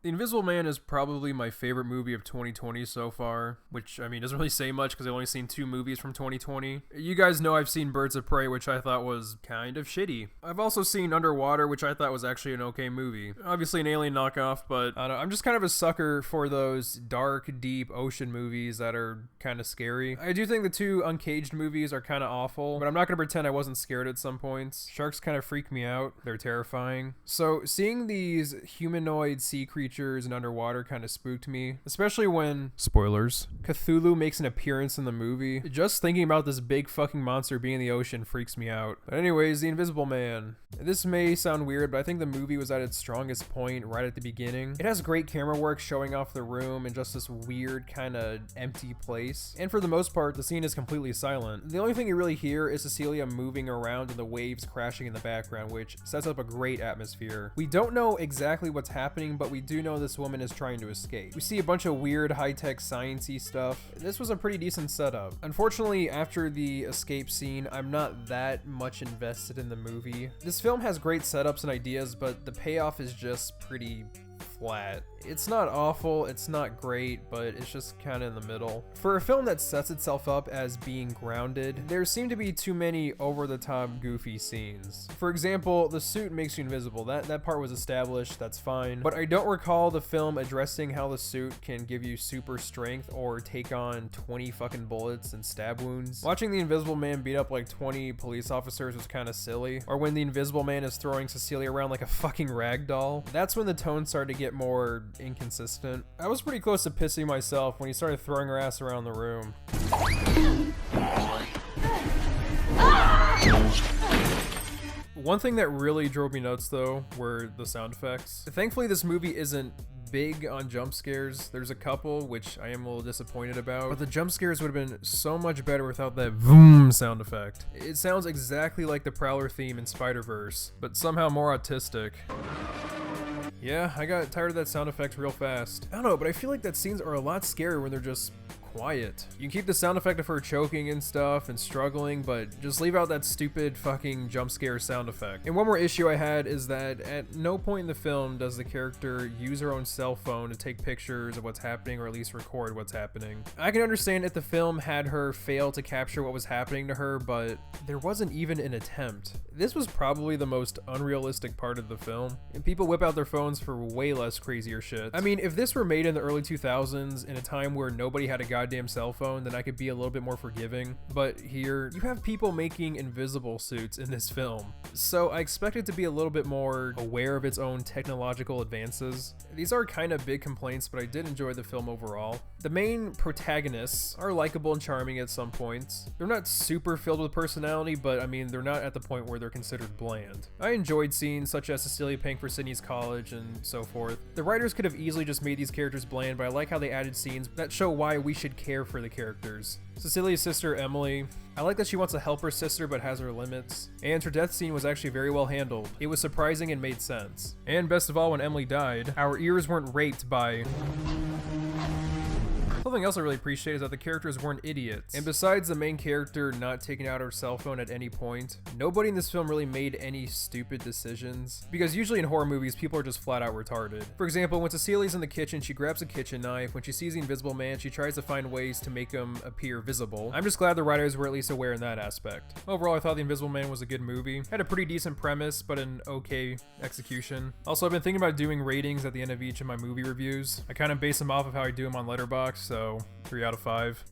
The Invisible Man is probably my favorite movie of 2020 so far, which, I mean, doesn't really say much because I've only seen 2 movies from 2020. You guys know I've seen Birds of Prey, which I thought was kind of shitty. I've also seen Underwater, which I thought was actually an okay movie. Obviously an Alien knockoff, but I don't know, I'm just kind of a sucker for those dark, deep ocean movies that are kind of scary. I do think the 2 Uncaged movies are kind of awful, but I'm not going to pretend I wasn't scared at some points. Sharks kind of freak me out. They're terrifying. So seeing these humanoid sea creatures in underwater kind of spooked me, especially when, spoilers, Cthulhu makes an appearance in the movie. Just thinking about this big fucking monster being in the ocean freaks me out. But anyways, The Invisible Man. This may sound weird, but I think the movie was at its strongest point right at the beginning. It has great camera work showing off the room and just this weird kind of empty place. And for the most part, the scene is completely silent. The only thing you really hear is Cecilia moving around and the waves crashing in the background, which sets up a great atmosphere. We don't know exactly what's happening, but we do know this woman is trying to escape. We see a bunch of weird high-tech science-y stuff. This was a pretty decent setup. Unfortunately, after the escape scene, I'm not that much invested in the movie. This film has great setups and ideas, but the payoff is just pretty flat. It's not awful, it's not great, but it's just kind of in the middle. For a film that sets itself up as being grounded, there seem to be too many over-the-top goofy scenes. For example, the suit makes you invisible. That part was established, that's fine. But I don't recall the film addressing how the suit can give you super strength or take on 20 fucking bullets and stab wounds. Watching the Invisible Man beat up like 20 police officers was kind of silly. Or when the Invisible Man is throwing Cecilia around like a fucking rag doll. That's when the tone started to get more inconsistent. I was pretty close to pissing myself when he started throwing her ass around the room. One thing that really drove me nuts though were the sound effects. Thankfully this movie isn't big on jump scares. There's a couple which I am a little disappointed about, but the jump scares would have been so much better without that vroom sound effect. It sounds exactly like the Prowler theme in Spider-Verse, but somehow more autistic. Yeah, I got tired of that sound effect real fast. I don't know, but I feel like that scenes are a lot scarier when they're just quiet. You can keep the sound effect of her choking and stuff and struggling, but just leave out that stupid fucking jump scare sound effect. And one more issue I had is that at no point in the film does the character use her own cell phone to take pictures of what's happening or at least record what's happening. I can understand if the film had her fail to capture what was happening to her, but there wasn't even an attempt. This was probably the most unrealistic part of the film, and people whip out their phones for way less crazier shit. I mean, if this were made in the early 2000s in a time where nobody had a goddamn cell phone, then I could be a little bit more forgiving. But here, you have people making invisible suits in this film, so I expect it to be a little bit more aware of its own technological advances. These are kind of big complaints, but I did enjoy the film overall. The main protagonists are likable and charming at some points. They're not super filled with personality, but I mean, they're not at the point where they're considered bland. I enjoyed scenes such as Cecilia paying for Sydney's college and so forth. The writers could have easily just made these characters bland, but I like how they added scenes that show why we should care for the characters. Cecilia's sister, Emily, I like that she wants to help her sister but has her limits, and her death scene was actually very well handled. It was surprising and made sense. And best of all, when Emily died, our ears weren't raped by... Something else I really appreciate is that the characters weren't idiots. And besides the main character not taking out her cell phone at any point, nobody in this film really made any stupid decisions. Because usually in horror movies, people are just flat out retarded. For example, when Cecilia's in the kitchen, she grabs a kitchen knife. When she sees the Invisible Man, she tries to find ways to make him appear visible. I'm just glad the writers were at least aware in that aspect. Overall, I thought The Invisible Man was a good movie. Had a pretty decent premise, but an okay execution. Also, I've been thinking about doing ratings at the end of each of my movie reviews. I kind of base them off of how I do them on Letterboxd, so 3 out of 5.